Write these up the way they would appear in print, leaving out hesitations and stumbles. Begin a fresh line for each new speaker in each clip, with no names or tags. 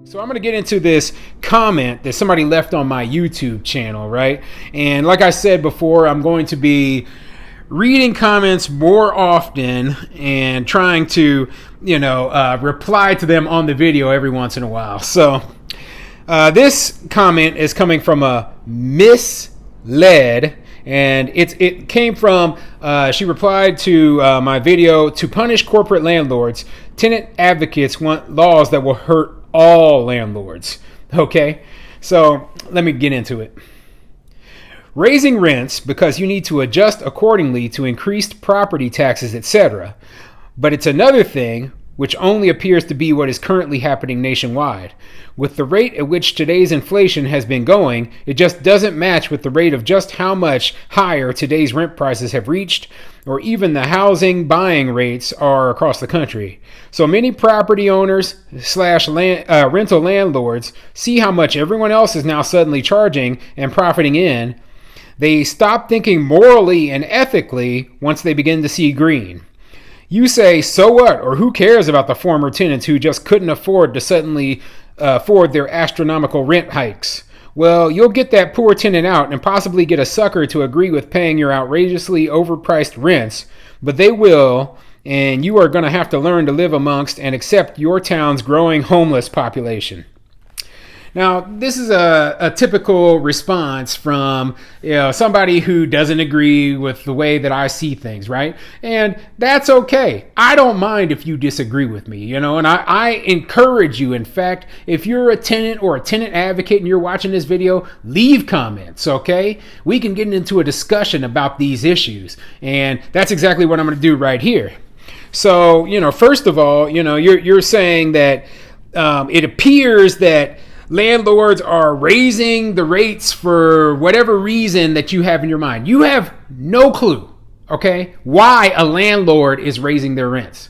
So I'm going to get into this comment that somebody left on my YouTube channel, right? And like I said before, I'm going to be reading comments more often and trying to, reply to them on the video every once in a while. So this comment is coming from a misled, and it came from, she replied to my video, to punish corporate landlords. Tenant advocates want laws that will hurt all landlords. Okay, so let me get into it. Raising rents because you need to adjust accordingly to increased property taxes, etc. But it's another thing, which only appears to be what is currently happening nationwide. With the rate at which today's inflation has been going, it just doesn't match with the rate of just how much higher today's rent prices have reached, or even the housing buying rates are across the country. So many property owners / rental landlords see how much everyone else is now suddenly charging and profiting in. They stop thinking morally and ethically once they begin to see green. You say, so what, or who cares about the former tenants who just couldn't afford to suddenly afford their astronomical rent hikes? Well, you'll get that poor tenant out and possibly get a sucker to agree with paying your outrageously overpriced rents, but they will, and you are going to have to learn to live amongst and accept your town's growing homeless population. Now, this is a typical response from somebody who doesn't agree with the way that I see things, right? And that's okay. I don't mind if you disagree with me, and I encourage you. In fact, if you're a tenant or a tenant advocate and you're watching this video, leave comments, okay? We can get into a discussion about these issues, and that's exactly what I'm going to do right here. So, first of all, you're saying that it appears that landlords are raising the rates for whatever reason that you have in your mind. You have no clue, okay, why a landlord is raising their rents.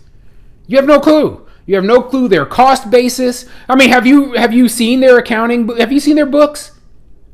You have no clue. You have no clue their cost basis. I mean, have you seen their accounting? Have you seen their books?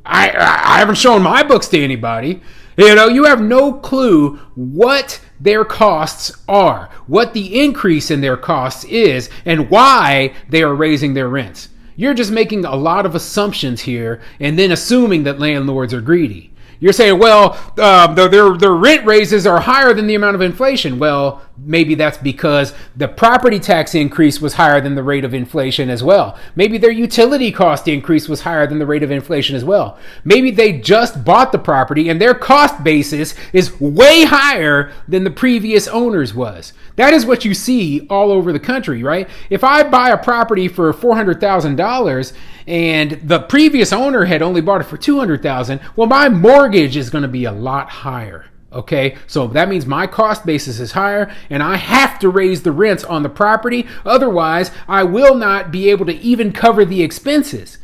I haven't shown my books to anybody. You have no clue what their costs are, what the increase in their costs is, and why they are raising their rents. You're just making a lot of assumptions here and then assuming that landlords are greedy. You're saying, well, their rent raises are higher than the amount of inflation. Well, maybe that's because the property tax increase was higher than the rate of inflation as well. Maybe their utility cost increase was higher than the rate of inflation as well. Maybe they just bought the property and their cost basis is way higher than the previous owner's was. That is what you see all over the country, right? If I buy a property for $400,000 and the previous owner had only bought it for $200,000, well, my mortgage is going to be a lot higher. Okay, so that means my cost basis is higher and I have to raise the rents on the property. Otherwise, I will not be able to even cover the expenses.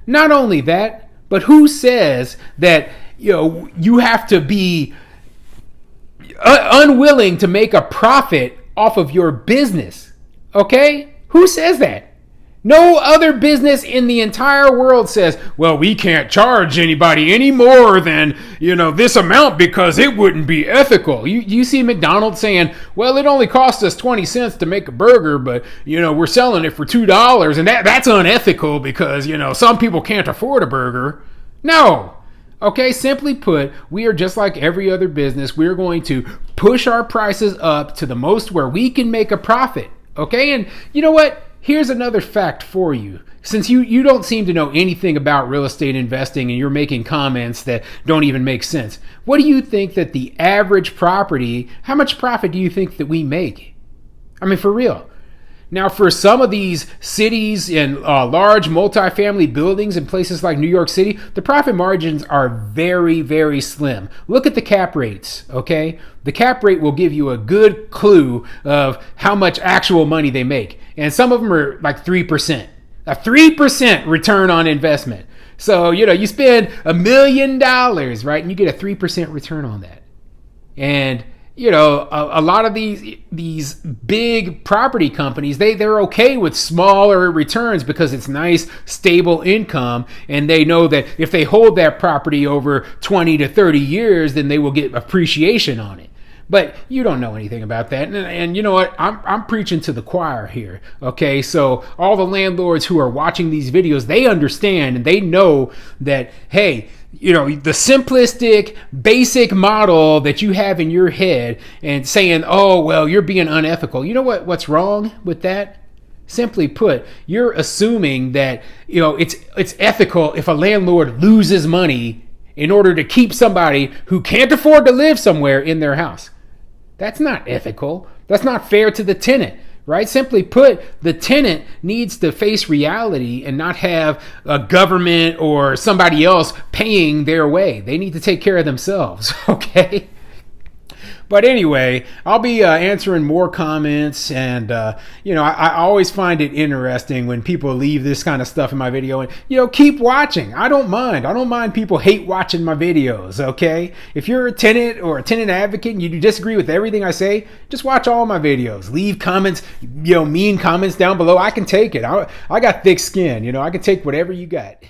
Not only that, but who says that you have to be unwilling to make a profit off of your business? Okay, who says that? No other business in the entire world says, well, we can't charge anybody any more than, this amount because it wouldn't be ethical. You see McDonald's saying, well, it only costs us 20 cents to make a burger, but, we're selling it for $2 and that's unethical because, some people can't afford a burger. No. Okay, simply put, we are just like every other business. We're going to push our prices up to the most where we can make a profit. Okay, and you know what? Here's another fact for you. Since you don't seem to know anything about real estate investing and you're making comments that don't even make sense, what do you think that the average property, how much profit do you think that we make? I mean, for real. Now, for some of these cities and large multifamily buildings in places like New York City, the profit margins are very, very slim. Look at the cap rates, okay? The cap rate will give you a good clue of how much actual money they make. And some of them are like 3%. A 3% return on investment. So, you spend $1 million, right? And you get a 3% return on that. And a lot of these big property companies, they're okay with smaller returns because it's nice, stable income, and they know that if they hold that property over 20 to 30 years, then they will get appreciation on it. But you don't know anything about that. And you know what? I'm preaching to the choir here. Okay. So all the landlords who are watching these videos, they understand and they know that, hey, you know, the simplistic, basic model that you have in your head and saying, oh, well, you're being unethical. You know what's wrong with that? Simply put, you're assuming that, you know, it's ethical if a landlord loses money in order to keep somebody who can't afford to live somewhere in their house. That's not ethical. That's not fair to the tenant, right? Simply put, the tenant needs to face reality and not have a government or somebody else paying their way. They need to take care of themselves, okay? But anyway, I'll be answering more comments, and you know, I always find it interesting when people leave this kind of stuff in my video. And you know, keep watching. I don't mind. I don't mind people hate watching my videos. Okay, if you're a tenant or a tenant advocate and you disagree with everything I say, just watch all my videos. Leave comments, you know, mean comments down below. I can take it. I got thick skin. You know, I can take whatever you got.